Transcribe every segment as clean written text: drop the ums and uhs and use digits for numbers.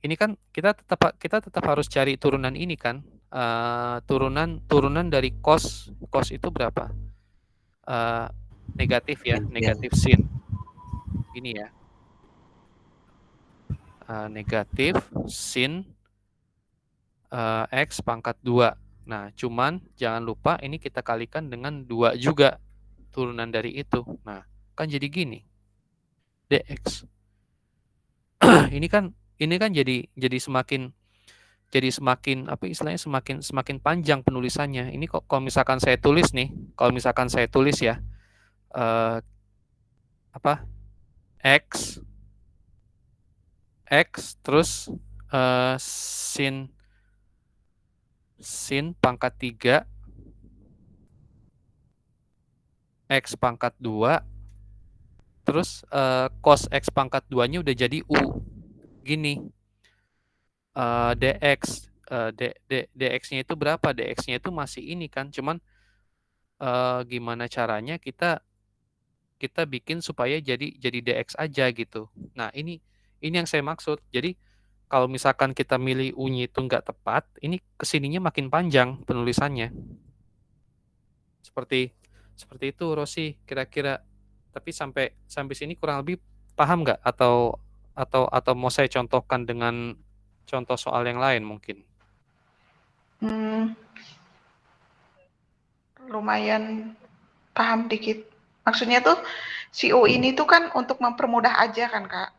ini kan kita tetap harus cari turunan ini kan, turunan dari cos itu berapa? Eee, negatif ya, Ya. negatif sin. Ini ya, negatif sin, X pangkat 2. Nah, cuman jangan lupa ini kita kalikan dengan 2 juga, turunan dari itu. Nah, kan jadi gini, dx. Ini kan jadi semakin apa istilahnya, semakin semakin panjang penulisannya. Ini kok kalau misalkan saya tulis nih, kalau misalkan saya tulis ya, eh, apa x terus sin pangkat 3 x pangkat 2 terus cos x pangkat 2-nya udah jadi u. Gini, dx dx-nya itu berapa? Dx-nya itu masih ini kan, cuman gimana caranya kita kita bikin supaya jadi dx aja gitu. Nah, ini yang saya maksud. Jadi kalau misalkan kita milih u-nya itu nggak tepat, ini kesininya makin panjang penulisannya. Seperti seperti itu, Rosi, kira-kira. Tapi sampai sampai sini kurang lebih paham nggak? Atau mau saya contohkan dengan contoh soal yang lain mungkin? Hmm, lumayan paham dikit. Maksudnya tuh si U ini tuh kan untuk mempermudah aja kan, Kak?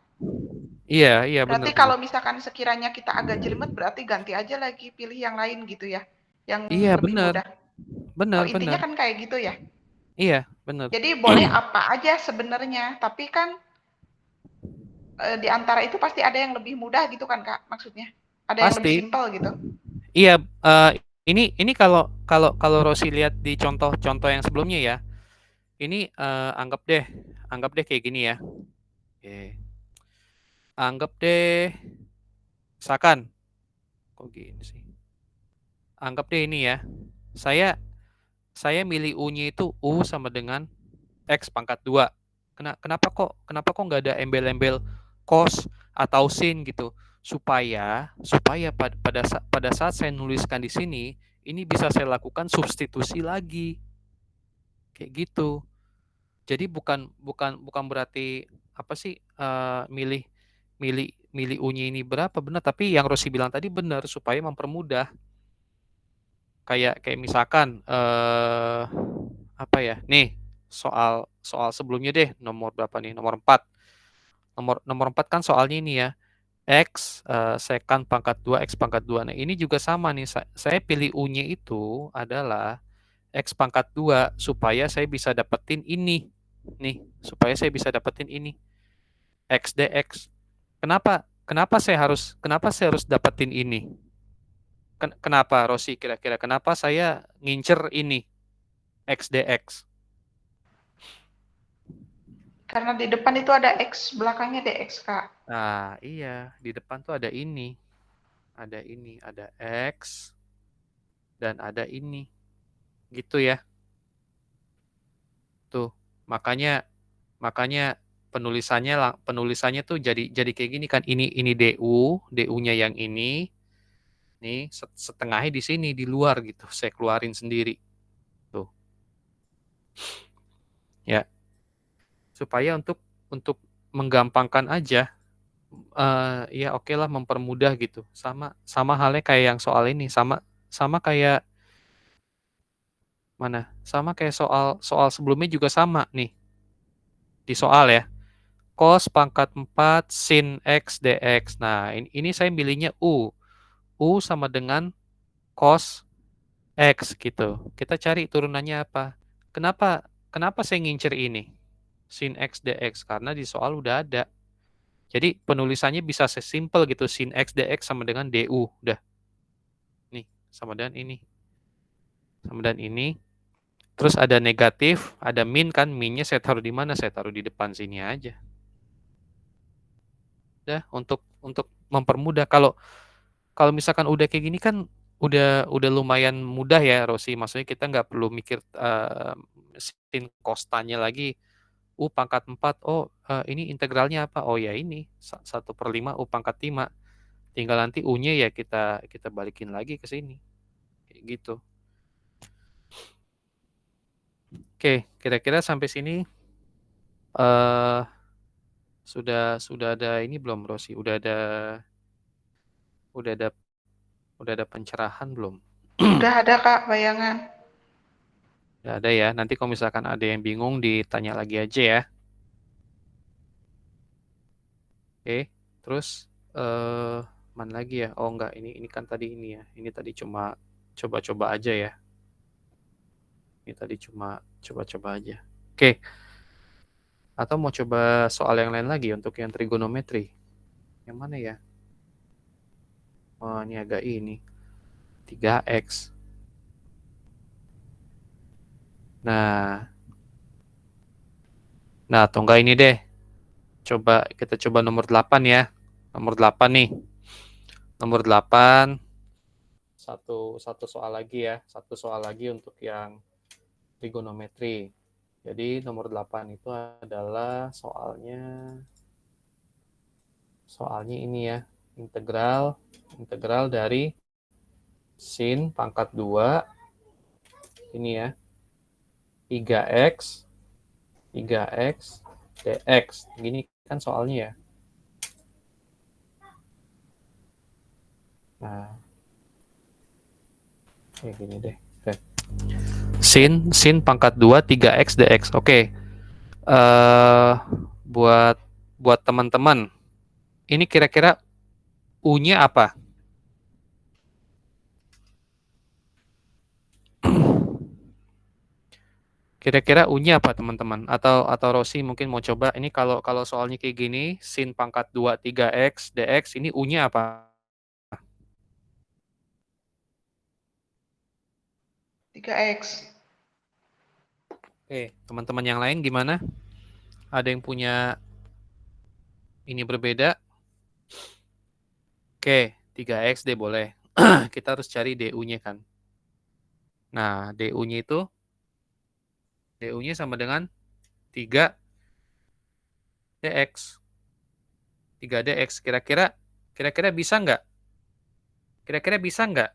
Iya, iya, Berarti benar-benar. kalau misalkan sekiranya kita agak jelimet, berarti ganti aja lagi, pilih yang lain gitu ya, yang Iya, lebih benar, mudah. Oh, benar, intinya benar. kan kayak gitu ya. Iya, benar. Jadi boleh apa aja sebenarnya, tapi kan di antara itu pasti ada yang lebih mudah gitu kan, Kak, maksudnya. Ada yang lebih Pasti. simpel gitu. Iya, ini kalau kalau kalau Rosi lihat di contoh-contoh yang sebelumnya ya, ini anggap deh kayak gini ya. Oke. Anggap deh, misalkan, kok gini sih? Anggap deh ini ya. Saya saya milih U-nya itu U sama dengan X pangkat 2. Kenapa kok nggak ada embel-embel cos atau sin gitu? Supaya pada saat saya nuliskan di sini, ini bisa saya lakukan substitusi lagi. Kayak gitu. Jadi bukan bukan bukan berarti apa sih, milih milih milih U-nya ini berapa benar, tapi yang Rosi bilang tadi benar, supaya mempermudah. Kayak misalkan apa ya? Nih, soal soal sebelumnya deh, nomor berapa nih? Nomor 4. Nomor 4 kan soalnya ini ya. X sekant pangkat 2 X pangkat 2. Nah, ini juga sama nih. Saya pilih U-nya itu adalah X pangkat 2 supaya saya bisa dapetin ini. Nih, supaya saya bisa dapetin ini. X dx. Kenapa saya harus dapetin ini? Kenapa, Rosi, kira-kira kenapa saya ngincer ini X dx? Karena di depan itu ada X, belakangnya DX, Kak. Nah, iya, di depan tuh ada ini. Ada X dan ada ini. Gitu ya. Tuh. Makanya makanya penulisannya tuh jadi kayak gini kan. Ini DU-nya yang ini. Nih, setengahnya di sini di luar gitu. Saya keluarin sendiri. Tuh. Ya, supaya untuk menggampangkan aja, ya oke lah, mempermudah gitu. Sama sama halnya kayak yang soal ini, sama sama kayak mana? Sama kayak soal soal sebelumnya juga sama nih. Di soal ya. Cos pangkat 4 sin X dx. Nah, ini saya milihnya U. U sama dengan cos X gitu. Kita cari turunannya apa. Kenapa kenapa saya ngincer ini? Sin X dx. Karena di soal udah ada. Jadi penulisannya bisa sesimpel gitu. Sin X dx sama dengan DU. Udah. Nih, sama dengan ini. Sama dengan ini. Terus ada negatif, ada min kan. Minnya saya taruh di mana? Saya taruh di depan sini aja. Udah, untuk mempermudah. Kalau misalkan udah kayak gini kan udah lumayan mudah ya, Rosi. Maksudnya kita nggak perlu mikir sin costanya lagi. U pangkat 4, oh ini integralnya apa? Oh ya ini 1/5 U pangkat 5. Tinggal nanti U-nya ya kita balikin lagi ke sini. Kayak gitu. Oke, kira-kira sampai sini sudah ada ini belum, Rosi? Udah ada pencerahan belum? Udah ada Kak bayangan. Udah ada ya. Nanti kalau misalkan ada yang bingung ditanya lagi aja ya. Oke, terus mana lagi ya? Oh enggak, ini kan tadi ini ya. Ini tadi cuma coba-coba aja ya. Ini tadi cuma coba-coba aja. Oke. Atau mau coba soal yang lain lagi untuk yang trigonometri? Yang mana ya? Oh, ini agak ini. 3x. Nah, atau enggak ini deh. Kita coba nomor 8 ya. Nomor 8 nih. Nomor 8. Satu soal lagi ya. Satu soal lagi untuk yang trigonometri. Jadi nomor 8 itu adalah soalnya ini ya. Integral dari sin pangkat 2 ini ya. 3x dx. Gini kan soalnya ya. Nah, kayak gini deh. Oke. Sin pangkat 2 3x dx. Oke. Buat teman-teman, ini kira-kira U-nya apa? Kira-kira U-nya apa, teman-teman? Atau Rosi mungkin mau coba. Ini kalau soalnya kayak gini, sin pangkat 2 3x dx, ini U-nya apa? 3x. Oke, teman-teman yang lain gimana? Ada yang punya ini berbeda? Oke, 3x deh boleh. Kita harus cari DU-nya kan. Nah, DU-nya sama dengan 3 dx. 3 dx. Kira-kira bisa nggak? Kira-kira bisa nggak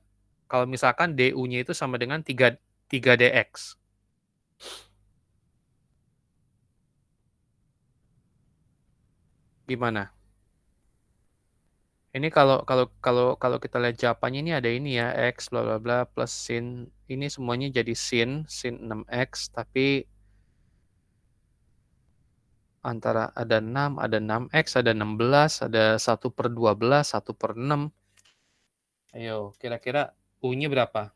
kalau misalkan DU-nya itu sama dengan 3 dx? Gimana? Ini kalau kita lihat jawabannya ini ada ini ya, x bla bla bla plus sin. Ini semuanya jadi sin 6x, tapi antara ada 6, ada 6x, ada 16, ada 1/12, 1/6. Ayo, kira-kira U-nya berapa?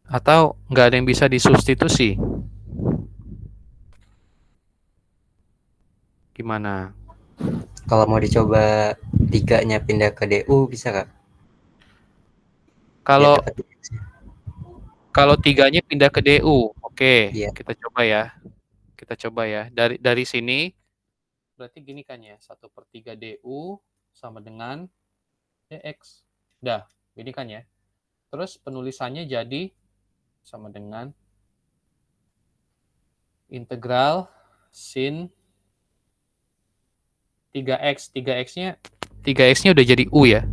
Atau nggak ada yang bisa disubstitusi? Gimana? Kalau mau dicoba 3-nya pindah ke DU bisa Kak? Kalau dapat kalau 3-nya pindah ke DU, oke, Iya. kita coba ya. Kita coba ya. Dari sini berarti gini kan ya, 1/3 DU sama dengan dx. Udah, ini kan ya. Terus penulisannya jadi sama dengan integral sin 3x. 3x-nya udah jadi U ya.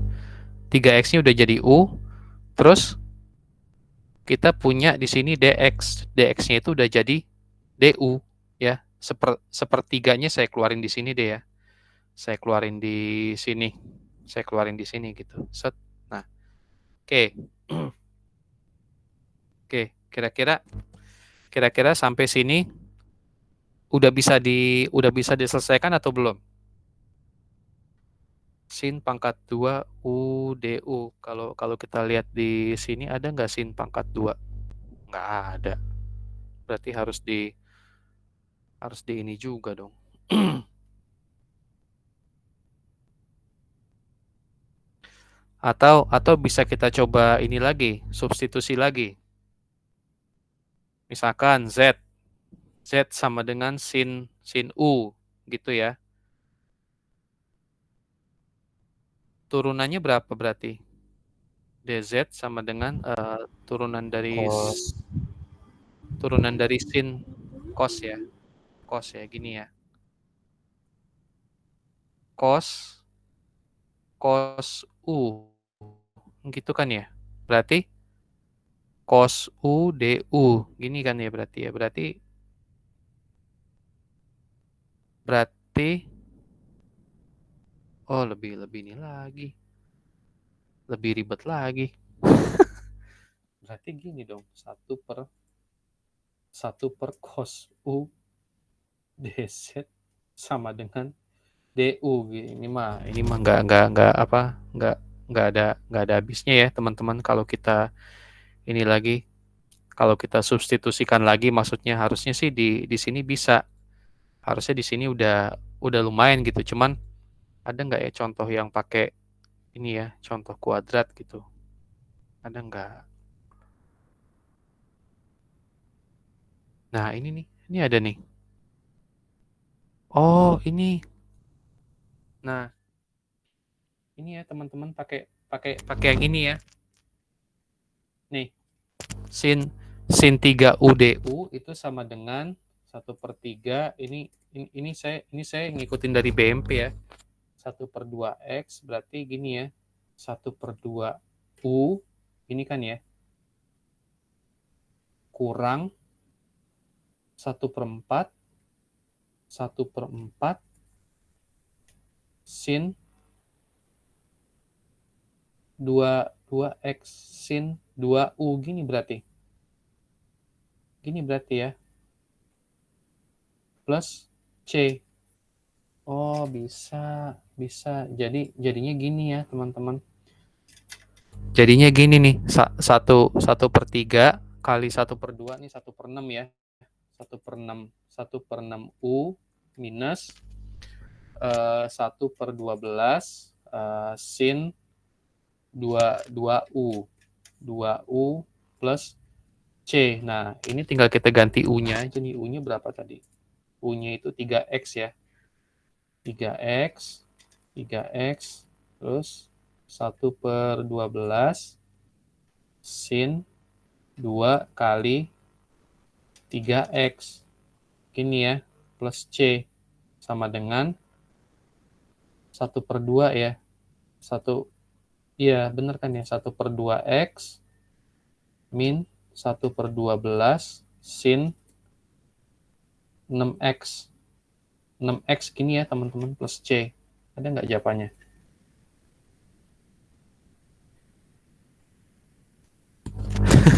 3x-nya udah jadi U. Terus kita punya di sini dx. Dx-nya itu udah jadi du ya. Sepertiganya saya keluarin di sini deh ya. Saya keluarin di sini. Gitu. Set. Nah, oke. Oke, kira-kira sampai sini udah bisa diselesaikan atau belum? Sin pangkat 2 U DU. Kalau kita lihat di sini ada nggak sin pangkat 2? Nggak ada. Berarti harus di ini juga dong. Atau bisa kita coba ini lagi, substitusi lagi. Misalkan Z sama dengan sin U gitu ya. Turunannya berapa berarti? DZ sama dengan turunan dari sin cos ya. Cos ya, gini ya. Cos U. Gitu kan ya? Berarti cos U DU. Gini kan ya berarti ya. Berarti oh lebih ini lagi. Lebih ribet lagi. Berarti gini dong, 1 per cos U dz sama dengan DU. Ini mah nggak ada habisnya ya teman-teman kalau kita ini lagi, kalau kita substitusikan lagi, maksudnya harusnya sih di sini bisa, harusnya di sini udah lumayan gitu. Cuman ada nggak ya contoh yang pakai ini ya, contoh kuadrat gitu? Ada nggak? Nah ini ada nih. Oh ini. Nah ini ya teman-teman, pakai yang ini ya. Nih sin 3UDU itu sama dengan 1/3. Ini saya ngikutin dari BMP ya. 1/2x berarti gini ya. 1/2U ini kan ya, kurang 1/4 sin 2x sin 2U gini berarti. Gini berarti ya. Plus C. Oh, bisa. Jadinya gini ya, teman-teman. Jadinya gini nih, 1/3 kali 1/2 nih 1/6 ya. 1/6 U minus 1/12 sin 2U plus C. Nah, ini tinggal kita ganti U-nya aja nih. U-nya berapa tadi? U-nya itu 3x ya. 3x terus 1/12 sin 2 kali 3x. Gini ya, plus C sama dengan 1/2 ya. Iya, bener kan ya? 1/2x min 1/12 sin 6x. 6x gini ya teman-teman, plus C. Ada nggak jawabannya?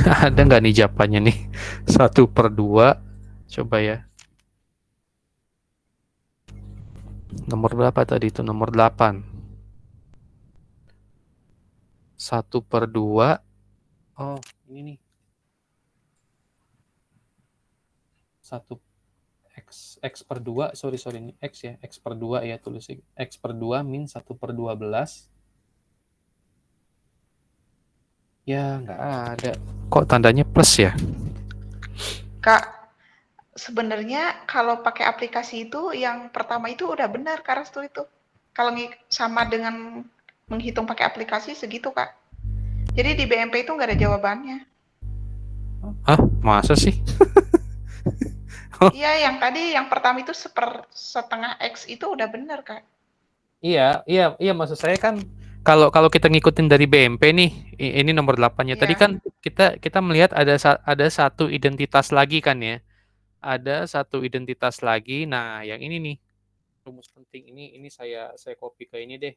Ada nggak nih jawabannya nih? 1/2. Coba ya. Nomor berapa tadi itu? Nomor 8. 1/2. Oh, ini nih. 1x/2, sorry ini x ya, x/2 ya, tulis x/2 min 1/12. Ya, nggak ada. Kok tandanya plus ya? Kak, sebenarnya kalau pakai aplikasi itu yang pertama itu udah benar Kak Restu itu. Kalau sama dengan menghitung pakai aplikasi segitu Kak. Jadi di BMP itu nggak ada jawabannya. Hah? Masa sih? Iya, yang tadi yang pertama itu 1/2 X itu udah benar Kak. Iya, maksud saya kan kalau kita ngikutin dari BMP nih, ini nomor 8-nya. Tadi kan kita melihat ada satu identitas lagi kan ya. Ada satu identitas lagi. Nah, yang ini nih rumus penting ini saya copy ke ini deh.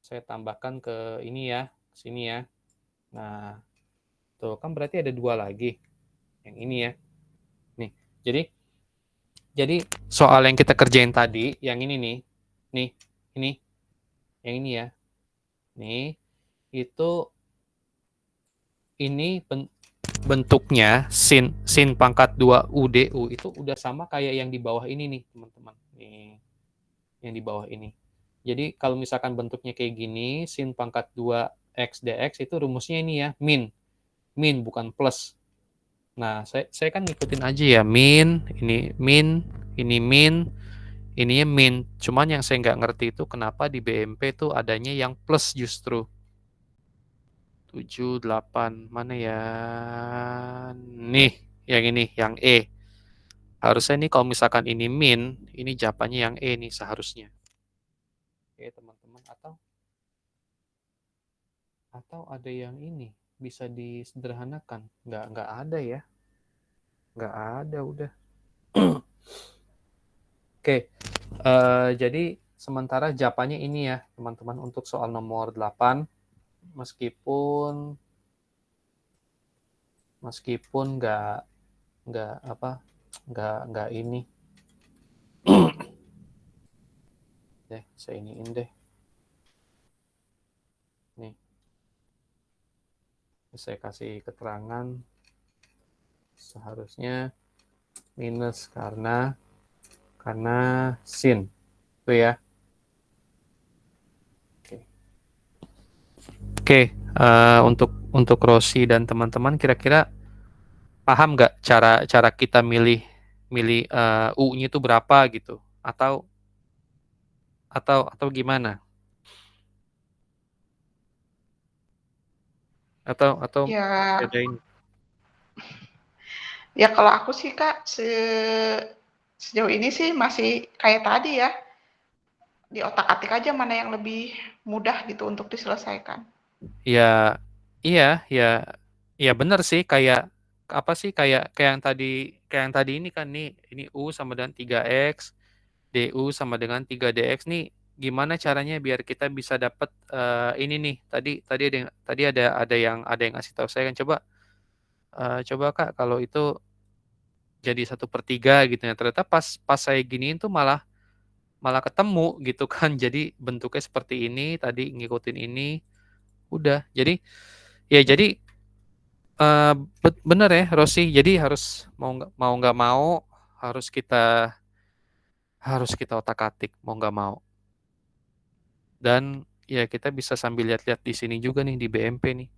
Saya tambahkan ke ini ya, sini ya. Nah, tuh kan berarti ada 2 lagi. Yang ini ya. Nih, jadi soal yang kita kerjain tadi, yang ini nih. Nih, ini. Yang ini ya. Nih, itu ini bentuknya sin pangkat 2 UDU itu udah sama kayak yang di bawah ini nih, teman-teman. Nih, yang di bawah ini. Jadi kalau misalkan bentuknya kayak gini, sin pangkat 2 X dx itu rumusnya ini ya, min bukan plus. Nah, saya kan ngikutin aja ya, min, ini min, ininya min. Cuman yang saya nggak ngerti itu kenapa di BMP tuh adanya yang plus justru. 7, 8, mana ya? Nih, Yang ini, yang E. Harusnya nih kalau misalkan ini min, ini jawabannya yang E nih seharusnya. Oke, teman-teman. Atau ada yang ini, bisa disederhanakan. Nggak ada ya. Nggak ada, udah. Oke, jadi sementara jawabannya ini ya, teman-teman, untuk soal nomor 8. Meskipun nggak ini. Deh, saya iniin deh. Nih, saya kasih keterangan seharusnya minus karena sin. Itu ya. Oke, untuk Rossi dan teman-teman kira-kira paham nggak cara kita milih U-nya itu berapa gitu? Atau gimana? Atau Ya, bedain? ya kalau aku sih Kak, sejauh ini sih masih kayak tadi ya, di otak-atik aja mana yang lebih mudah gitu untuk diselesaikan. Ya, iya, ya benar sih, kayak apa sih, kayak yang tadi ini kan nih, ini U sama dengan 3X, DU sama dengan 3DX nih, gimana caranya biar kita bisa dapat ini nih. Tadi ada yang ngasih tahu saya kan, coba Kak kalau itu jadi 1/3 gitu ya. Ternyata pas saya giniin tuh malah malah ketemu gitu kan. Jadi bentuknya seperti ini, tadi ngikutin ini, udah. Jadi bener ya Rossi. Jadi mau nggak mau harus kita otak-atik mau nggak mau. Dan ya kita bisa sambil lihat-lihat di sini juga nih di BMP nih.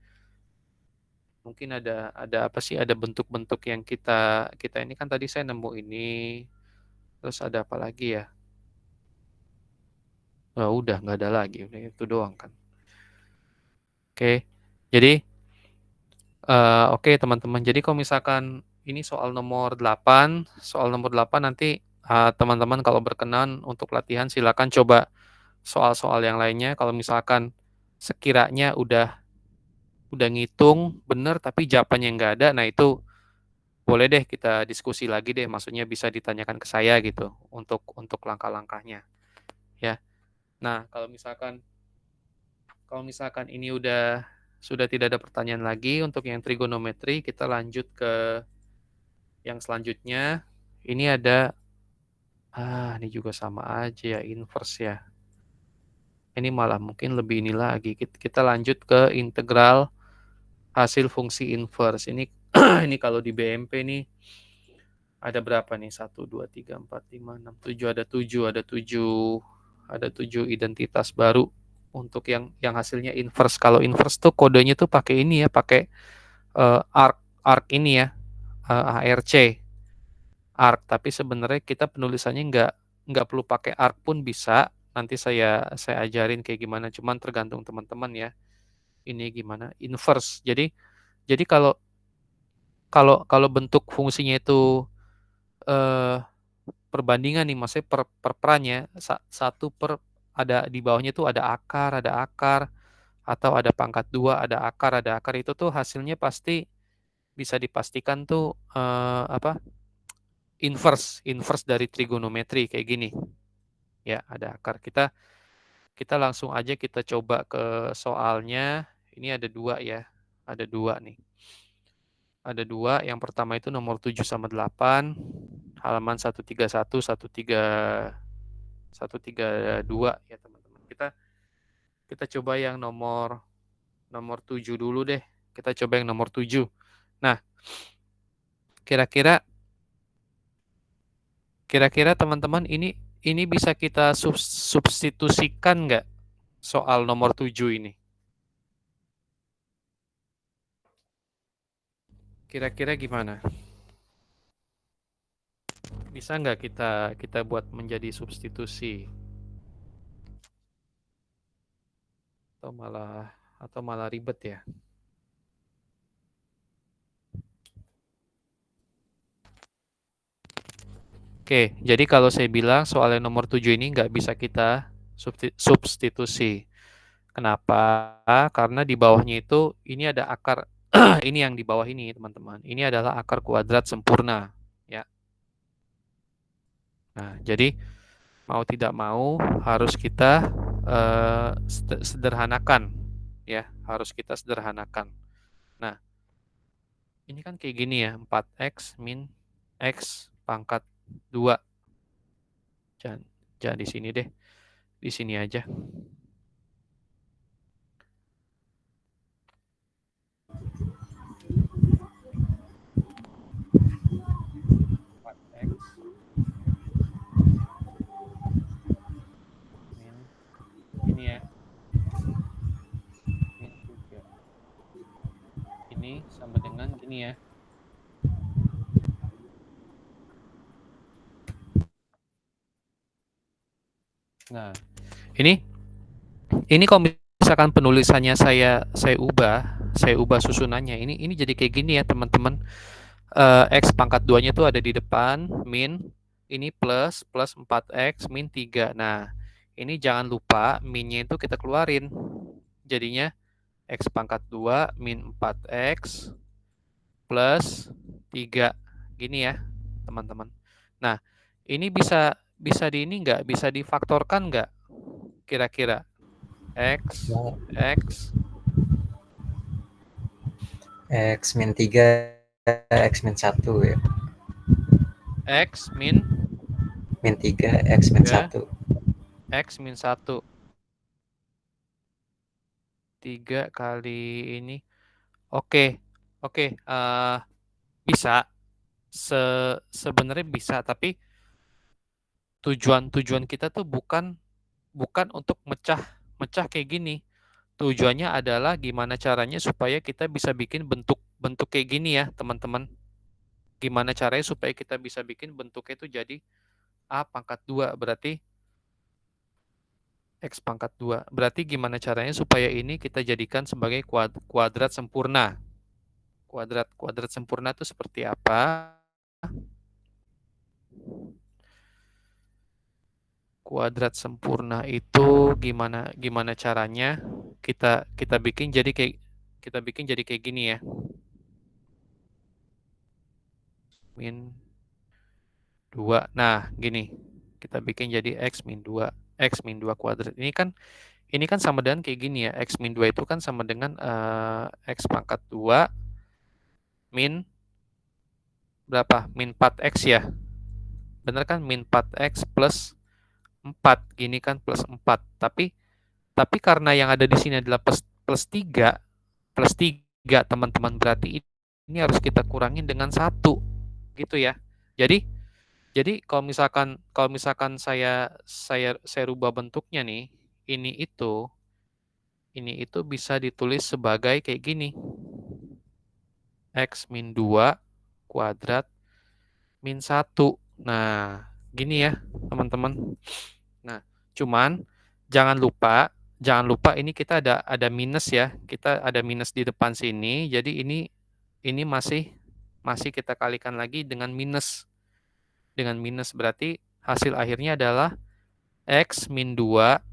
Mungkin ada apa sih? Ada bentuk-bentuk yang kita ini kan tadi saya nemu ini. Terus ada apa lagi ya? Oh, udah nggak ada lagi, udah itu doang kan. Oke. Jadi oke teman-teman. Jadi kalau misalkan ini soal nomor 8 nanti teman-teman kalau berkenan untuk latihan silakan coba soal-soal yang lainnya. Kalau misalkan sekiranya udah ngitung bener tapi jawabannya nggak ada, nah itu boleh deh kita diskusi lagi deh. Maksudnya bisa ditanyakan ke saya gitu untuk langkah-langkahnya ya. Nah, kalau misalkan ini sudah tidak ada pertanyaan lagi untuk yang trigonometri, kita lanjut ke yang selanjutnya. Ini ada ini juga sama aja ya, inverse ya. Ini malah mungkin lebih ini lagi. Kita lanjut ke integral hasil fungsi inverse. Ini ini kalau di BMP nih ada berapa nih? 1 2 3 4 5 6 7, ada tujuh identitas baru untuk yang hasilnya inverse. Kalau inverse tuh kodenya tuh pakai ini ya, pakai arc ini ya, ARC arc. Tapi sebenarnya kita penulisannya nggak perlu pakai arc pun bisa. Nanti saya ajarin kayak gimana. Cuman tergantung teman-teman ya. Ini gimana inverse. Jadi kalau kalau kalau bentuk fungsinya itu eh, perbandingan nih, maksudnya per perannya satu per, ada di bawahnya tuh ada akar, atau ada pangkat 2, ada akar itu tuh hasilnya pasti bisa dipastikan tuh apa, inverse dari trigonometri kayak gini ya. Ada akar. Kita langsung aja kita coba ke soalnya. Ini ada dua nih. Ada dua. Yang pertama itu nomor 7 sama 8, halaman 131, 132 ya teman-teman. Kita coba yang nomor 7 dulu deh. Kita coba yang nomor 7. Nah, kira-kira teman-teman ini bisa kita substitusikan nggak soal nomor 7 ini? Kira-kira gimana? Bisa nggak kita buat menjadi substitusi? Atau malah ribet ya? Oke, jadi kalau saya bilang soal yang nomor 7 ini nggak bisa kita substitusi. Kenapa? Karena di bawahnya itu ini ada akar ini yang di bawah ini, teman-teman. Ini adalah akar kuadrat sempurna, ya. Nah, jadi mau tidak mau harus kita sederhanakan, ya. Harus kita sederhanakan. Nah, ini kan kayak gini ya, 4x min x pangkat 2. Jangan di sini deh. Di sini aja. Ini ya, min 3. Ini sama dengan gini ya. Nah, ini kalau misalkan penulisannya saya ubah susunannya. Ini jadi kayak gini ya, teman-teman. X pangkat 2-nya tuh ada di depan, min, ini plus 4x min 3. Nah, ini jangan lupa minnya itu kita keluarin. Jadinya x pangkat 2 min 4x plus 3. Gini ya, teman-teman. Nah, ini bisa di ini nggak? Bisa difaktorkan nggak? Kira-kira x min 3 x min 1 ya. X min 3 x min 1. X min 1. 3 kali ini. Oke. Bisa. Sebenarnya bisa, tapi tujuan kita tuh bukan untuk mecah kayak gini. Tujuannya adalah gimana caranya supaya kita bisa bikin bentuk kayak gini ya, teman-teman. Gimana caranya supaya kita bisa bikin bentuknya itu jadi A pangkat 2, berarti X pangkat 2. Berarti gimana caranya supaya ini kita jadikan sebagai kuadrat sempurna. Kuadrat sempurna itu seperti apa? Kuadrat sempurna itu gimana caranya kita bikin jadi kayak gini ya. Min 2. Nah, gini. Kita bikin jadi X min 2. X min 2 kuadrat. Ini kan sama dengan kayak gini ya. X min 2 itu kan sama dengan X pangkat 2 min berapa? Min 4X ya. Bener kan? Min 4X plus 4. Gini kan plus 4. Tapi karena yang ada di sini adalah plus 3. Plus 3, teman-teman. Berarti ini harus kita kurangin dengan 1. Gitu ya. Jadi kalau misalkan saya rubah bentuknya nih, ini itu bisa ditulis sebagai kayak gini. X min 2 kuadrat min 1. Nah, gini ya, teman-teman. Nah, cuman jangan lupa ini kita ada minus ya. Kita ada minus di depan sini. Jadi ini masih kita kalikan lagi dengan minus. Dengan minus berarti hasil akhirnya adalah X min 2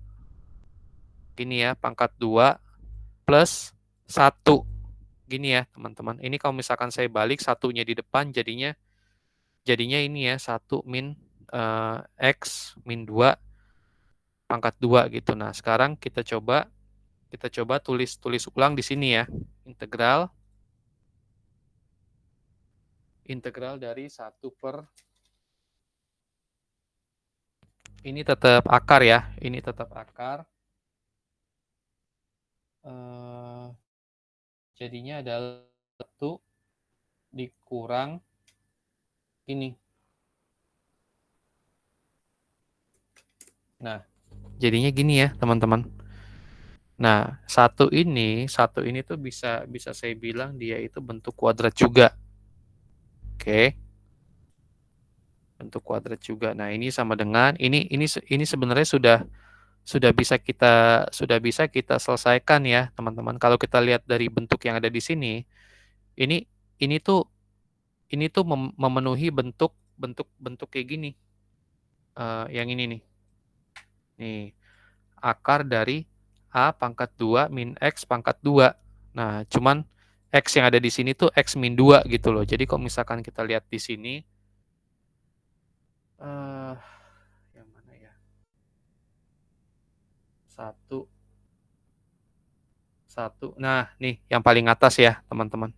gini ya, pangkat 2 plus 1. Gini ya, teman-teman. Ini kalau misalkan saya balik satunya di depan jadinya ini ya, 1 min X min 2 pangkat 2 gitu. Nah, sekarang kita coba tulis ulang di sini ya. Integral dari 1 per ini tetap akar ya. Ini tetap akar. Jadinya adalah 1 dikurang ini. Nah, jadinya gini ya, teman-teman. Nah, satu ini tuh bisa saya bilang dia itu bentuk kuadrat juga. Oke. Bentuk kuadrat juga. Nah, ini sama dengan ini sebenarnya sudah bisa kita selesaikan ya, teman-teman. Kalau kita lihat dari bentuk yang ada di sini, ini tuh memenuhi bentuk kayak gini. yang ini nih. Nih, akar dari A pangkat 2 min X pangkat 2. Nah, cuman X yang ada di sini tuh X min 2 gitu loh. Jadi kalau misalkan kita lihat di sini, yang mana ya? 1. Nah, nih yang paling atas ya, teman-teman.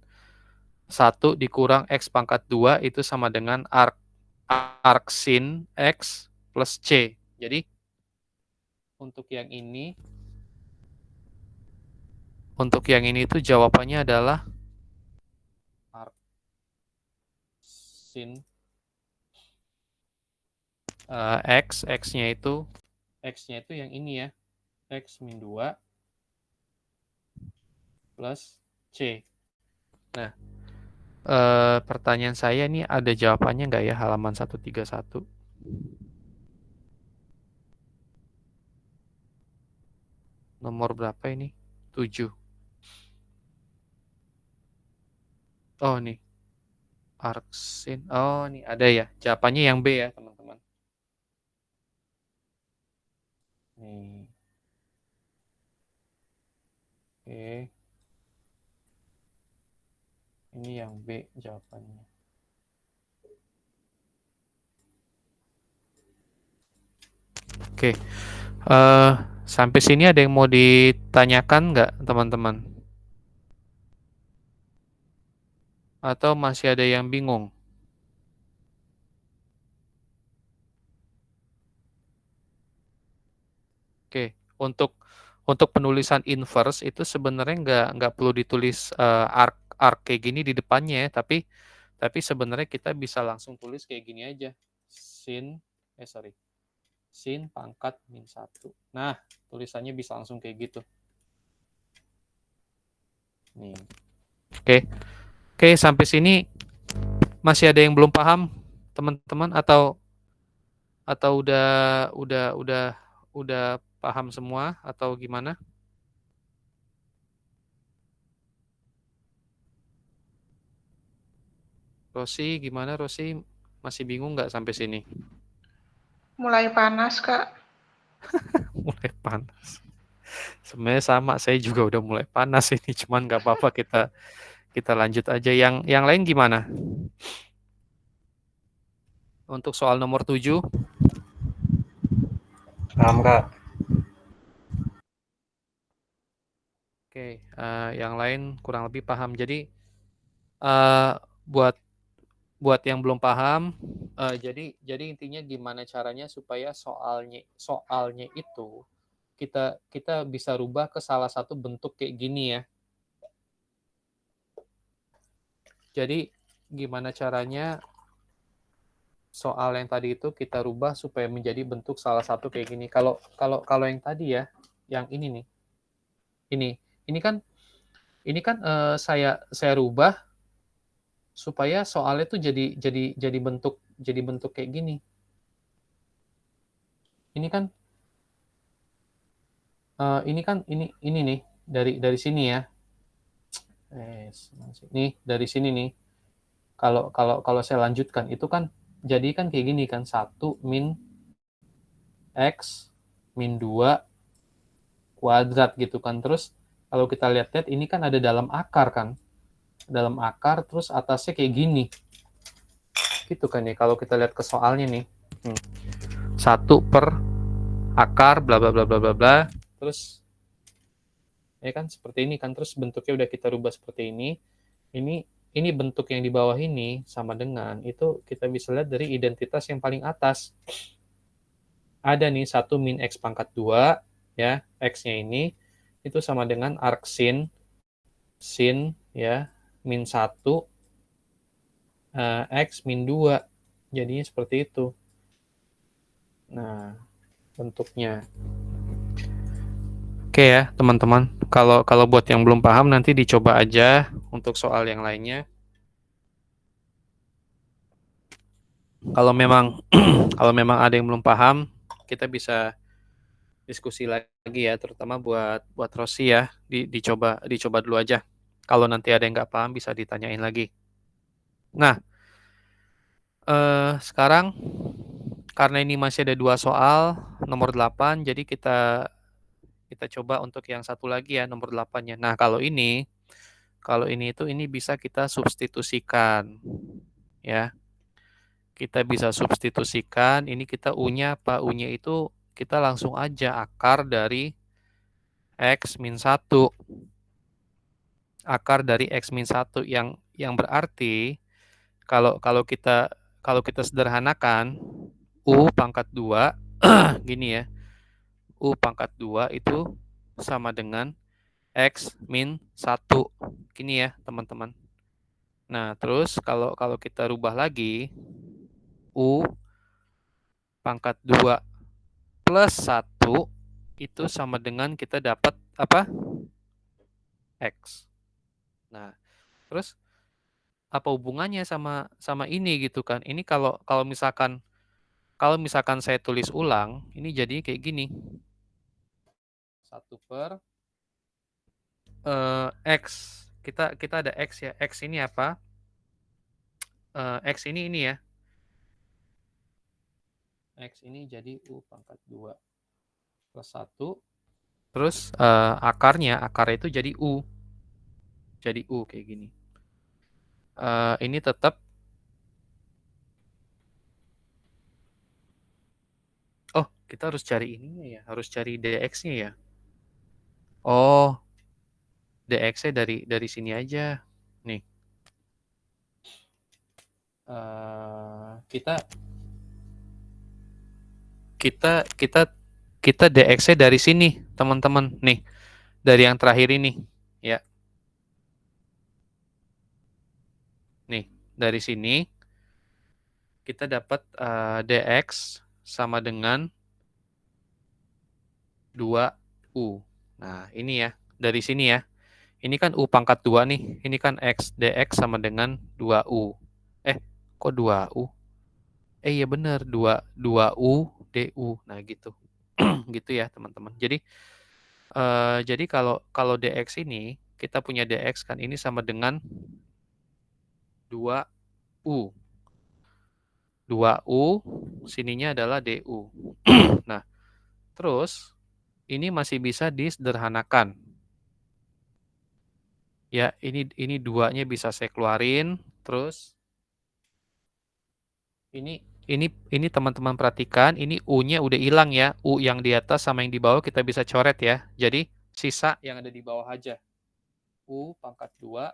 1 dikurang X pangkat 2 itu sama dengan arc sin X plus C. Jadi, untuk yang ini itu jawabannya adalah arc sin X-nya itu yang ini ya, X min 2 plus C. Nah, pertanyaan saya ini ada jawabannya nggak ya, halaman 131? Nomor berapa ini? 7. Oh, nih. Arksin. Oh, nih ada ya. Jawabannya yang B ya, teman-teman. Nih. Oke. Ini yang B jawabannya. Oke. Sampai sini ada yang mau ditanyakan nggak, teman-teman? Atau masih ada yang bingung? Oke, untuk penulisan inverse itu sebenarnya nggak perlu ditulis arc kayak gini di depannya ya, tapi sebenarnya kita bisa langsung tulis kayak gini aja. Sin pangkat min 1. Nah, tulisannya bisa langsung kayak gitu. Nih. Oke, sampai sini masih ada yang belum paham, teman-teman, atau udah paham semua atau gimana? Rosi, gimana Rosi? Masih bingung nggak sampai sini? Mulai panas, Kak. Mulai panas. Sebenarnya sama, saya juga udah mulai panas ini, cuman nggak apa-apa, kita lanjut aja. Yang lain gimana? Untuk soal nomor 7. Paham, Kak. Oke, yang lain kurang lebih paham. Jadi buat yang belum paham, jadi intinya gimana caranya supaya soalnya itu kita bisa rubah ke salah satu bentuk kayak gini ya. Jadi gimana caranya soal yang tadi itu kita rubah supaya menjadi bentuk salah satu kayak gini. Kalau yang tadi ya, yang ini nih, ini kan saya rubah supaya soalnya tuh jadi bentuk kayak gini. Ini kan ini nih dari sini ya. Nih dari sini nih. Kalau saya lanjutkan itu kan jadi kan kayak gini kan, 1 min X min 2 kuadrat gitu kan. Terus kalau kita lihat ini kan ada dalam akar kan. Dalam akar terus atasnya kayak gini. Gitu kan ya kalau kita lihat ke soalnya nih. 1 per akar bla bla bla bla bla bla. Terus ya kan seperti ini kan, terus bentuknya udah kita rubah seperti ini. Ini bentuk yang di bawah ini sama dengan itu kita bisa lihat dari identitas yang paling atas. Ada nih 1 min X pangkat 2 ya, X-nya ini itu sama dengan arc sin ya min 1 X min 2. Jadinya seperti itu. Nah, bentuknya. Oke ya, teman-teman. Kalau buat yang belum paham nanti dicoba aja untuk soal yang lainnya. Kalau memang ada yang belum paham, kita bisa diskusi lagi ya, terutama buat Rosi ya. Dicoba dulu aja. Kalau nanti ada yang nggak paham bisa ditanyain lagi. Nah, sekarang karena ini masih ada 2 soal, nomor 8, jadi kita coba untuk yang satu lagi ya, nomor 8-nya. Nah, kalau ini itu ini bisa kita substitusikan, ya. Kita bisa substitusikan, ini kita U-nya apa? U-nya itu kita langsung aja akar dari X min 1. Akar dari X min 1 yang berarti kalau kita sederhanakan U pangkat 2 gini ya. U pangkat 2 itu sama dengan X min 1. Gini ya, teman-teman. Nah, terus kalau kita rubah lagi U pangkat 2 plus 1 itu sama dengan kita dapat apa? X. Nah, terus apa hubungannya sama ini gitu kan? Ini kalau misalkan saya tulis ulang, ini jadi kayak gini. 1 per X. Kita ada X ya. X ini apa? X ini ya. X ini jadi U pangkat 2 plus 1. Terus akarnya itu jadi U. Jadi U kayak gini. Ini tetap kita harus cari ininya ya, harus cari dx-nya ya. Oh, dx-nya dari sini aja. Nih. Kita dx-nya dari sini, teman-teman. Nih, dari yang terakhir ini, ya. Nih, dari sini kita dapat dx sama dengan 2u. Nah, ini ya, dari sini ya. Ini kan u pangkat 2 nih. Ini kan x, dx sama dengan 2u. Kok 2u? Iya benar, 2u du. Nah, gitu. Gitu ya, teman-teman. Jadi kalau dx ini, kita punya dx kan ini sama dengan 2u. 2u, sininya adalah du. Nah, terus ini masih bisa disederhanakan. Ya, ini 2-nya bisa saya keluarin, terus ini teman-teman perhatikan, ini U-nya udah hilang ya. U yang di atas sama yang di bawah kita bisa coret ya. Jadi sisa yang ada di bawah aja. U pangkat 2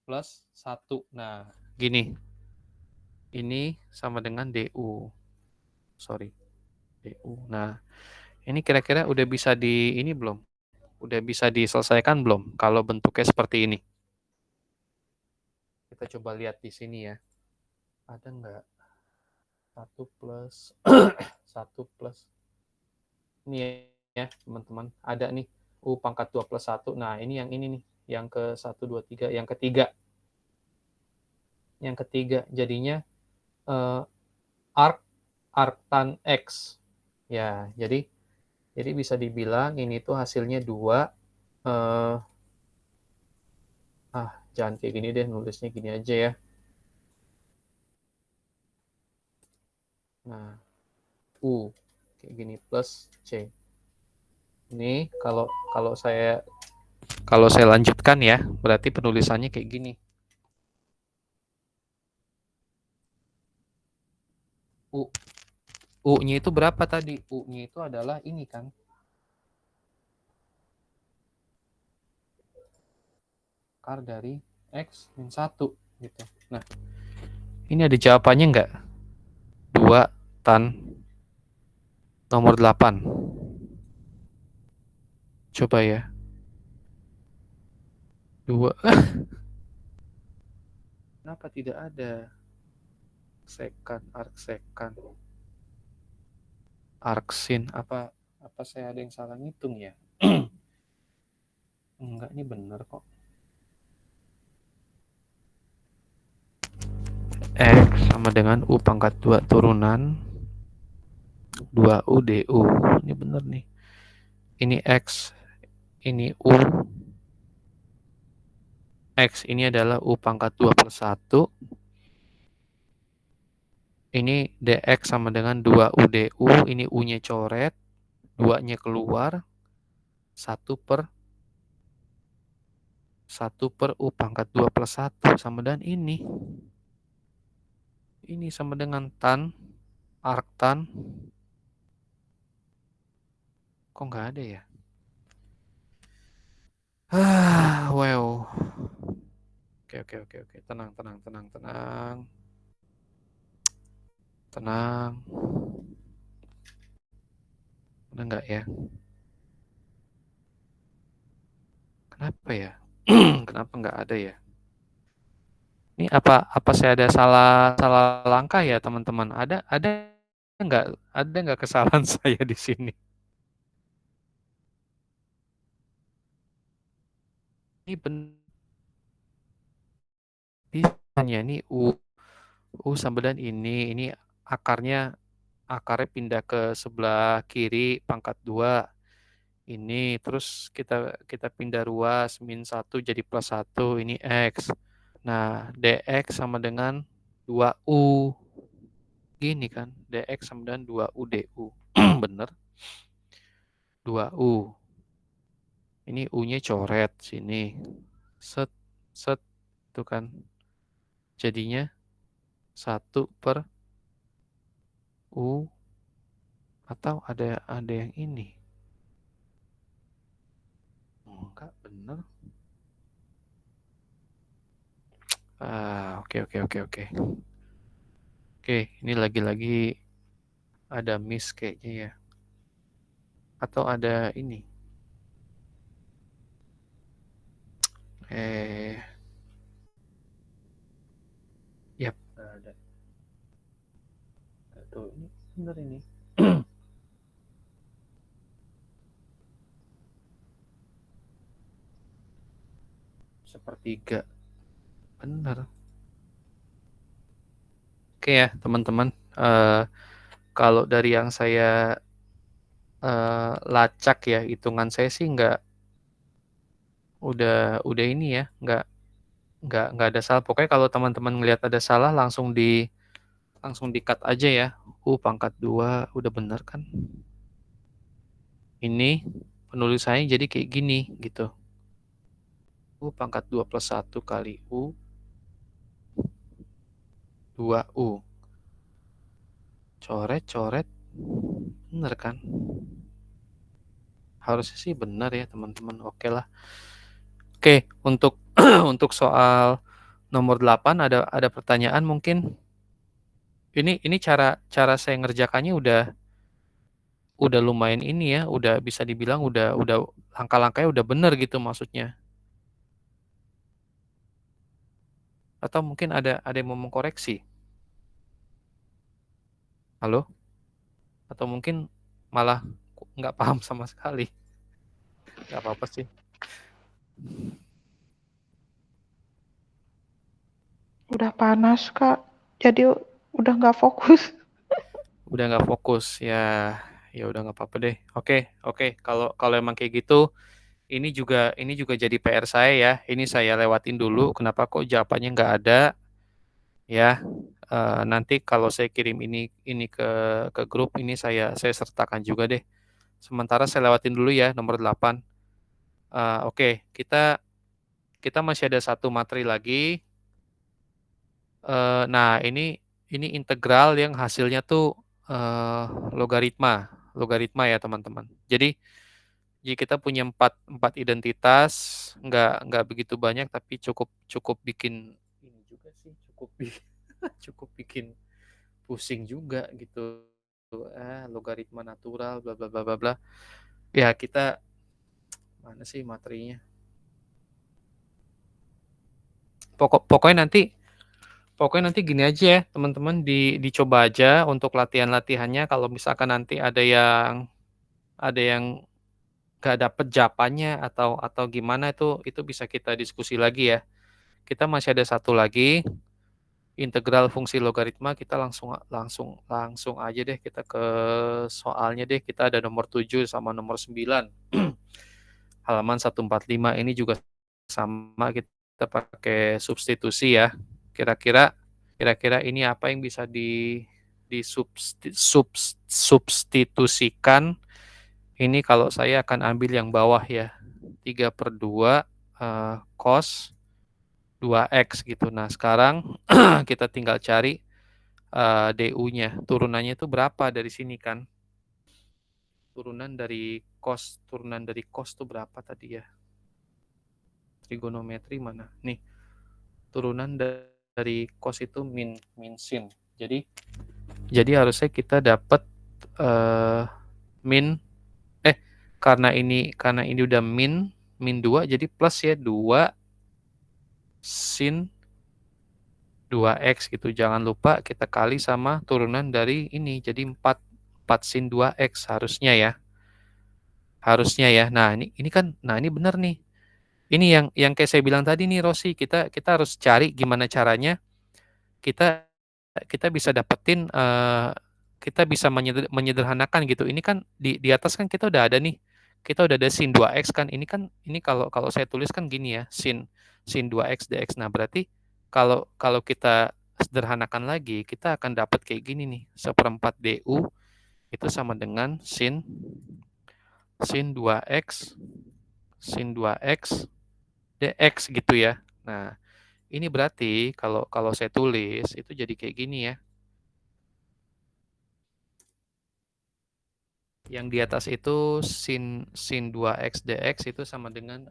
plus 1. Nah, gini. Ini sama dengan DU. Sorry. DU. Nah, ini kira-kira udah bisa ini belum? Udah bisa diselesaikan belum kalau bentuknya seperti ini? Kita coba lihat di sini ya. Ada nggak? 1 plus 1 plus ini ya teman-teman, ada nih U pangkat 2 plus 1. Nah, ini yang ini nih, yang ke 1, 2, 3, yang ketiga. Yang ketiga, jadinya arctan X. Ya, jadi bisa dibilang ini tuh hasilnya 2. Jangan kayak gini deh, nulisnya gini aja ya. Nah, U kayak gini plus C. Ini kalau saya lanjutkan ya, berarti penulisannya kayak gini. U-nya itu berapa tadi? U-nya itu adalah ini kan. Akar dari X min 1 gitu. Nah, ini ada jawabannya enggak? 2 tan nomor 8. Coba ya. 2. Kenapa tidak ada? Arcsekan. Arksin. Apa saya ada yang salah ngitung ya? Enggak, ini benar kok. X sama dengan U pangkat 2 turunan 2U DU. Ini benar nih. Ini X, ini U. X ini adalah U pangkat 2 plus 1. Ini dx sama dengan 2u du, ini u-nya coret, 2-nya keluar, 1 per u pangkat 2 plus 1 sama dengan ini. Ini sama dengan tan, arctan. Kok nggak ada ya? Wow. Oke. Tenang. Udah nggak ya? Kenapa ya? Kenapa nggak ada ya? Ini apa saya ada salah langkah ya teman-teman? Ada nggak kesalahan saya di sini? Ini bisanya ini u sama dengan ini akarnya pindah ke sebelah kiri pangkat 2. Ini terus kita pindah ruas min 1 jadi plus 1, ini x. Nah, dx sama dengan 2u. Gini kan, dx sama dengan 2u du. Bener. 2u. Ini u-nya coret sini. Set itu kan. Jadinya 1 per u atau ada yang ini. Enggak bener. Oke. Oke, ini lagi-lagi ada miss kayaknya ya. Atau ada ini. Yap, ada. Tuh, ini bener ini. Sepertiga. Bener. Oke ya, teman-teman. Kalau dari yang saya lacak ya, hitungan saya sih udah ini ya, nggak ada salah. Pokoknya kalau teman-teman ngelihat ada salah langsung di cut aja ya. Pangkat 2 udah bener kan? Ini penulisannya jadi kayak gini gitu. Pangkat 2 plus 1 kali u 2u. Coret. Bener kan? Harusnya sih benar ya teman-teman. Oke lah. Oke, untuk untuk soal nomor 8 ada pertanyaan mungkin. Ini cara saya ngerjakannya udah lumayan ini ya, udah bisa dibilang udah langkah-langkahnya udah benar gitu maksudnya. Atau mungkin ada yang mau mengkoreksi? Halo? Atau mungkin malah nggak paham sama sekali? Nggak apa-apa sih. Udah panas, Kak. Jadi udah nggak fokus. Udah nggak fokus ya udah nggak apa-apa deh. Oke. Kalau emang kayak gitu, ini juga jadi PR saya ya. Ini saya lewatin dulu. Kenapa kok jawabannya nggak ada? Ya, nanti kalau saya kirim ini ke grup ini saya sertakan juga deh. Sementara saya lewatin dulu ya nomor 8. Oke, kita masih ada satu materi lagi. Nah, ini integral yang hasilnya tuh logaritma ya teman-teman. Jadi kita punya 4 identitas, nggak begitu banyak tapi cukup bikin ini juga sih, cukup bikin pusing juga gitu. Logaritma natural bla bla bla bla bla. Ya, kita mana sih materinya? Pokoknya nanti gini aja ya, teman-teman, dicoba aja untuk latihan-latihannya. Kalau misalkan nanti ada yang nggak dapet jawabannya atau gimana itu bisa kita diskusi lagi ya. Kita masih ada satu lagi integral fungsi logaritma. Kita langsung aja deh kita ke soalnya deh. Kita ada nomor 7 sama nomor 9. Halaman 145 ini juga sama, kita pakai substitusi ya. Kira-kira ini apa yang bisa substitusikan. Ini kalau saya akan ambil yang bawah ya, 3/2 cos 2x gitu. Nah, sekarang kita tinggal cari DU-nya. Turunannya itu berapa dari sini kan? Turunan dari cos itu berapa tadi ya? Trigonometri mana? Nih. Turunan dari cos itu min sin. Jadi harusnya kita dapat karena ini udah min 2 jadi plus ya 2 sin 2x gitu. Jangan lupa kita kali sama turunan dari ini. Jadi 4 sin 2x harusnya ya. Nah, ini kan ini benar nih. Ini yang kayak saya bilang tadi nih Rosi, kita harus cari gimana caranya kita bisa dapetin kita bisa menyederhanakan gitu. Ini kan di atas kan kita udah ada nih. Kita udah ada sin 2x kan. Ini kalau saya tulis kan gini ya, sin 2x dx. Nah, berarti kalau kita sederhanakan lagi, kita akan dapat kayak gini nih. 1/4 du itu sama dengan sin 2x dx gitu ya. Nah, ini berarti kalau saya tulis itu jadi kayak gini ya. Yang di atas itu sin 2x dx itu sama dengan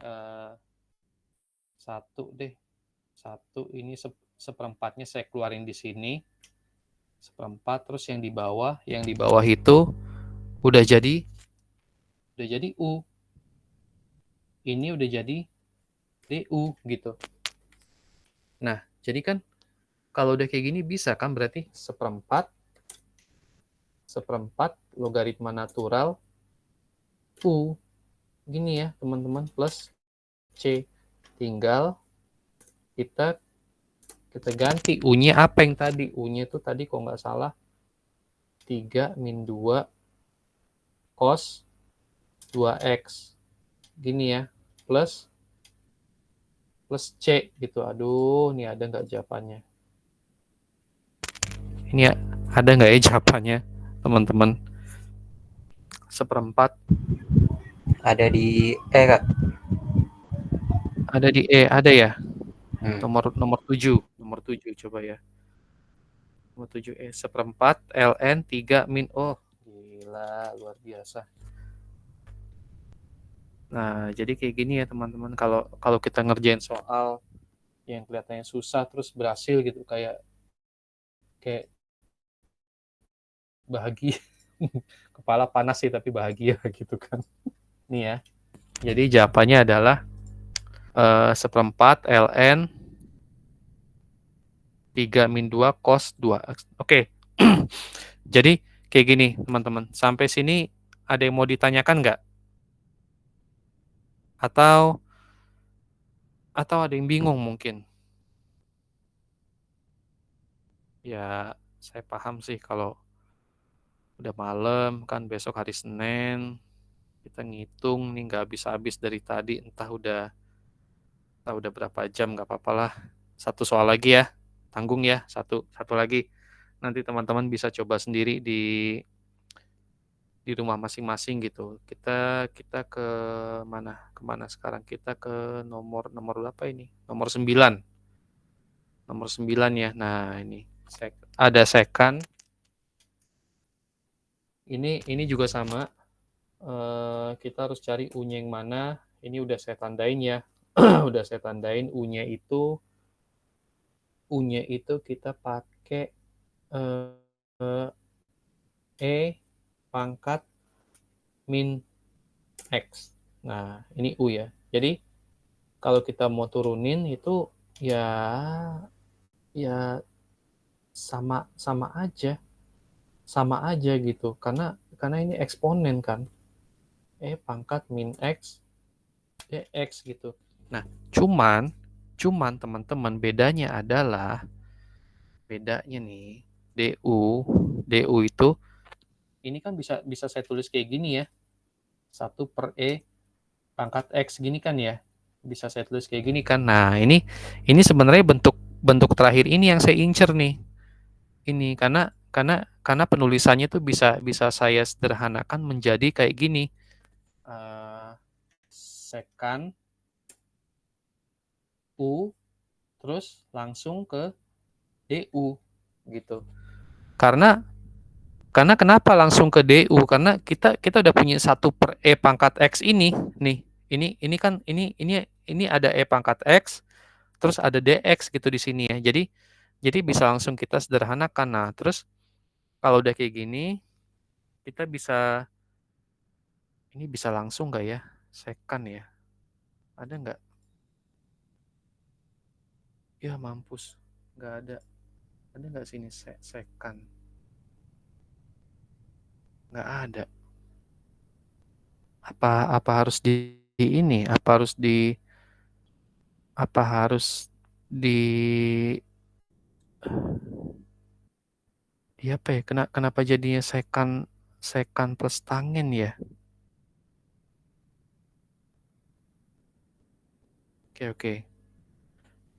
1 deh. 1 ini 1/4-nya saya keluarin di sini. 1/4 terus yang di bawah itu udah jadi U. Ini udah jadi DU gitu. Nah, jadi kan kalau udah kayak gini bisa kan berarti 1/4 logaritma natural U. Gini ya, teman-teman, plus C. Tinggal kita ganti U-nya apa yang tadi? U-nya itu tadi kalau nggak salah 3 min 2 cos 2x. Gini ya, plus C gitu. Aduh, ini ada nggak jawabannya? Ini ada nggak ya jawabannya, teman-teman? 1/4. Ada di E, Kak. Ada di E, ada ya? Hmm. Nomor 7 coba ya. Nomor 7 E 1/4 ln 3 min gila, luar biasa. Nah, jadi kayak gini ya teman-teman, kalau kita ngerjain soal yang kelihatannya susah terus berhasil gitu, kayak bahagia. Kepala panas sih tapi bahagia gitu kan. Nih ya. Jadi jawabannya adalah 1/4 ln 3 min 2 cos 2. Oke. Jadi kayak gini teman-teman. Sampai sini ada yang mau ditanyakan nggak? Atau ada yang bingung mungkin? Ya, saya paham sih kalau udah malam kan, besok hari Senin. Kita ngitung nih nggak habis-habis dari tadi, entah udah berapa jam, nggak apa-apa lah. Satu soal lagi ya, tanggung ya, satu lagi. Nanti teman-teman bisa coba sendiri di rumah masing-masing gitu. Kita ke mana sekarang? Kita ke nomor berapa ini? Nomor 9 ya. Nah, ini ada second. Ini juga sama. Kita harus cari U-nya yang mana. Ini udah saya tandain ya. Udah saya tandain U-nya itu kita pakai E pangkat min X. Nah, ini U ya. Jadi, kalau kita mau turunin itu ya sama aja. Sama aja gitu. Karena ini eksponen kan. E pangkat min X dx gitu. Nah, cuman teman-teman bedanya nih DU itu ini kan bisa saya tulis kayak gini ya. 1/E pangkat X gini kan ya. Bisa saya tulis kayak gini kan. Nah, ini sebenarnya bentuk terakhir ini yang saya incer nih. Ini karena karena penulisannya tuh bisa saya sederhanakan menjadi kayak gini, sekan U, terus langsung ke DU, gitu. Karena kenapa langsung ke DU? Karena kita udah punya 1/E pangkat X ini, nih. Ini kan ini ada E pangkat X, terus ada DX gitu di sini ya. Jadi bisa langsung kita sederhanakan. Nah, terus kalau udah kayak gini, kita bisa ini bisa langsung nggak ya? Sekan ya? Ada nggak? Ya mampus, nggak ada. Ada nggak sini sekan? Nggak ada. Apa harus di ini? Apa harus di apa ya? Kenapa jadinya sekan plus tangen ya? Oke.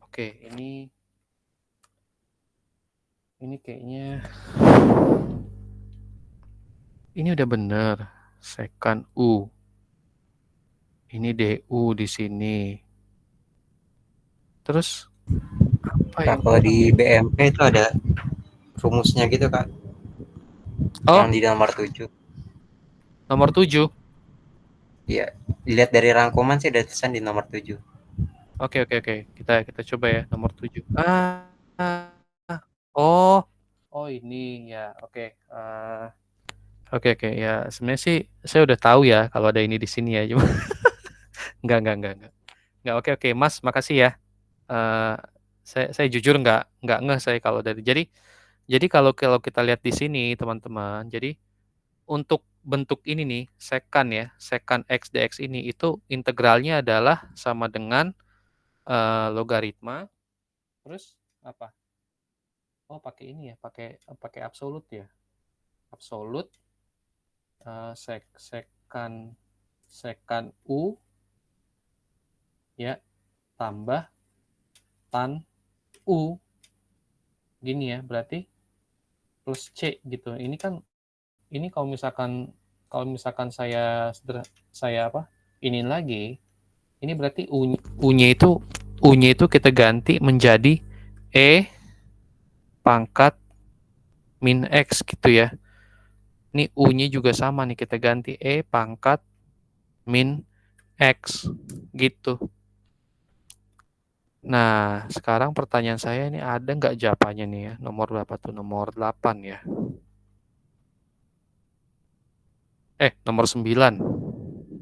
Oke, ini kayaknya ini udah bener. Sekan U. Ini DU di sini. Terus apa yang Kalau di BMP itu ada rumusnya gitu, Kak. Oh, Yang di nomor 7. nomor 7. Iya, dilihat dari rangkuman sih ada tulisan di nomor 7. Oke. Kita coba ya nomor 7. Oh. Oh, ini ya. Oke. Oke. Ya, sebenarnya sih saya udah tahu ya kalau ada ini di sini ya. Cuma enggak. Enggak, oke. Mas, makasih ya. Saya jujur enggak ngeh saya kalau dari. Jadi kalau kita lihat di sini, teman-teman. Jadi untuk bentuk ini nih, sekan X dx ini itu integralnya adalah sama dengan logaritma. Terus apa? Oh, pakai ini ya, pakai absolut ya. Absolut sekan U ya tambah tan U. Gini ya, berarti plus C gitu. Ini kalau misalkan saya iniin lagi, ini berarti U-nya itu kita ganti menjadi E pangkat min X gitu ya. Ini U-nya juga sama nih, kita ganti E pangkat min X gitu. Nah, sekarang pertanyaan saya ini ada nggak jawabannya nih ya? Nomor berapa tuh? Nomor 8 ya. Nomor 9.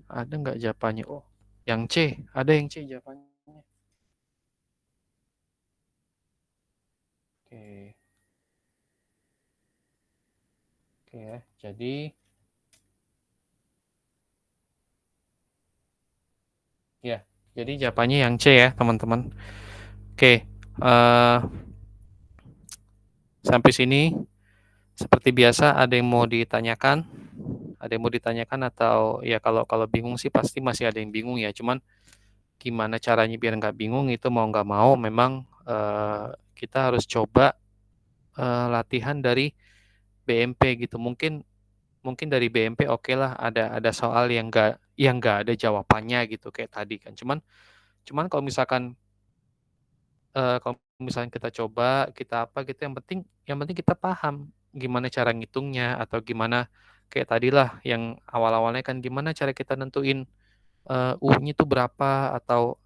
Ada nggak jawabannya? Oh, yang C. Ada yang C jawabannya. Oke. Oke ya, jadi jawabannya yang C ya, teman-teman. Oke, sampai sini seperti biasa ada yang mau ditanyakan? Ada yang mau ditanyakan atau ya kalau bingung sih pasti masih ada yang bingung ya. Cuman gimana caranya biar nggak bingung itu mau nggak mau memang kita harus coba latihan dari BMP gitu. Mungkin dari BMP oke lah ada soal yang nggak ada jawabannya gitu kayak tadi kan. Cuman kalau misalkan kita coba, kita apa gitu, yang penting kita paham gimana cara ngitungnya atau gimana kayak tadilah yang awal-awalnya kan gimana cara kita nentuin U-nya itu berapa atau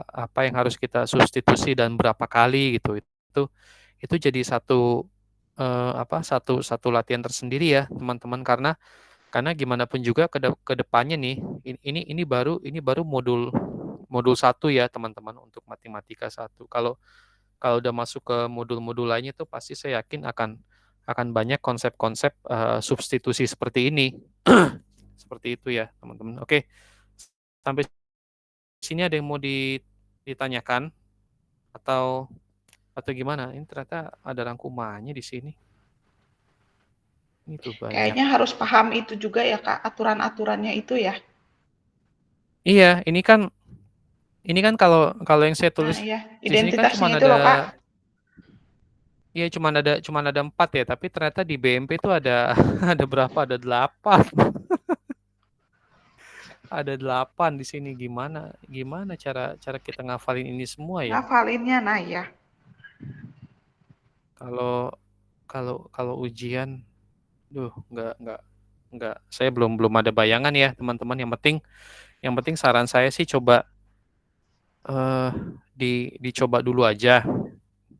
apa yang harus kita substitusi dan berapa kali gitu. Itu jadi satu satu latihan tersendiri ya, teman-teman, karena gimana pun juga ke depannya nih ini baru modul 1 ya, teman-teman, untuk matematika 1. Kalau udah masuk ke modul-modul lainnya tuh pasti saya yakin akan banyak konsep-konsep substitusi seperti ini. Seperti itu ya, teman-teman. Oke. Sampai sini ada yang mau ditanyakan atau gimana? Ini ternyata ada rangkumannya di sini. Ini tuh banyak. Kayaknya harus paham itu juga ya, Kak, aturan-aturannya itu ya. Iya, ini kan kalau yang saya tulis Nah, iya, di sini kan cuma identitasnya itu ada loh, Kak. Iya, cuman ada 4 ya, tapi ternyata di BMP itu ada ada berapa? Ada 8. Ada 8 di sini. Gimana cara kita ngafalin ini semua ya? Ngafalinnya, nah ya. Kalau kalau ujian, duh, nggak. Saya belum ada bayangan ya, teman-teman. Yang penting saran saya sih coba dicoba dulu aja.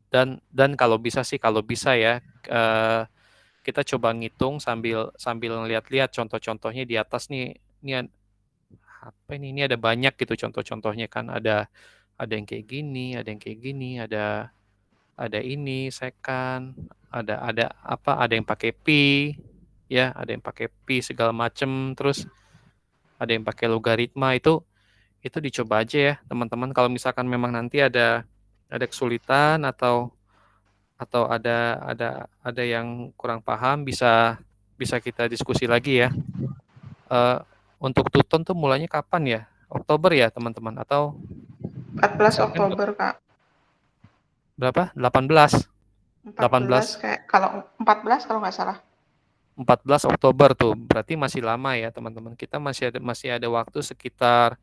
Dan kalau bisa ya, kita coba ngitung sambil ngeliat-liat contoh-contohnya di atas nih. Ini apa ini? Ini ada banyak gitu contoh-contohnya kan. Ada yang kayak gini, ada yang kayak gini, ada ini second, ada apa? Ada yang pakai pi, ya, ada yang pakai pi segala macem, terus ada yang pakai logaritma. Itu dicoba aja ya, teman-teman. Kalau misalkan memang nanti ada kesulitan atau ada yang kurang paham, bisa kita diskusi lagi ya. Untuk Tuton tuh mulainya kapan ya? Oktober ya, teman-teman, atau 14 September? Oktober, Kak. Berapa? 18. 14 kayak kalau 14 kalau nggak salah. 14 Oktober tuh. Berarti masih lama ya, teman-teman. Kita masih ada waktu sekitar,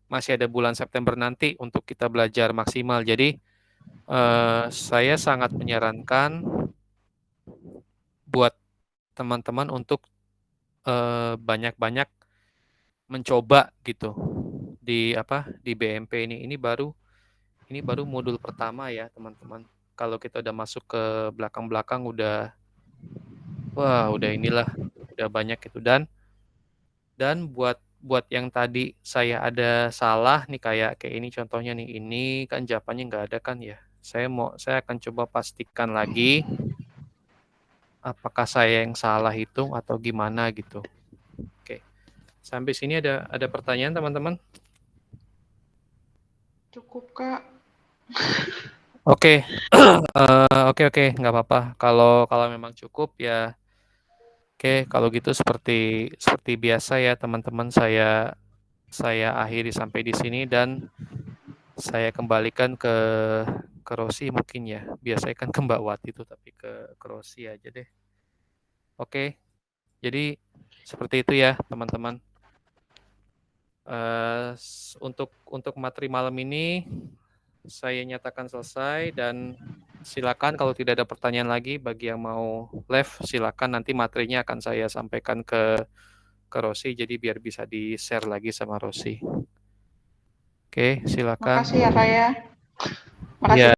masih ada bulan September nanti untuk kita belajar maksimal. Jadi saya sangat menyarankan buat teman-teman untuk banyak-banyak mencoba gitu di BMP ini. Ini baru modul pertama ya, teman-teman. Kalau kita udah masuk ke belakang-belakang udah inilah, udah banyak gitu. Dan buat yang tadi saya ada salah nih, kayak ini contohnya nih, ini kan jawabannya nggak ada kan ya. Saya akan coba pastikan lagi apakah saya yang salah hitung atau gimana gitu. Oke. Sampai sini ada pertanyaan, teman-teman? Cukup, Kak. Oke. Oke, nggak apa-apa. Kalau memang cukup ya. Oke, kalau gitu seperti biasa ya, teman-teman, saya akhiri sampai di sini dan saya kembalikan ke Rosi mungkin ya. Biasanya kan ke Mbak Wati itu, tapi ke Rosi aja deh. Oke. Jadi seperti itu ya, teman-teman. Untuk materi malam ini saya nyatakan selesai, dan silakan kalau tidak ada pertanyaan lagi bagi yang mau live, silakan, nanti materinya akan saya sampaikan ke Rosi, jadi biar bisa di-share lagi sama Rosi. Oke, silakan. Makasih ya, Kak ya. Makasih. Ya.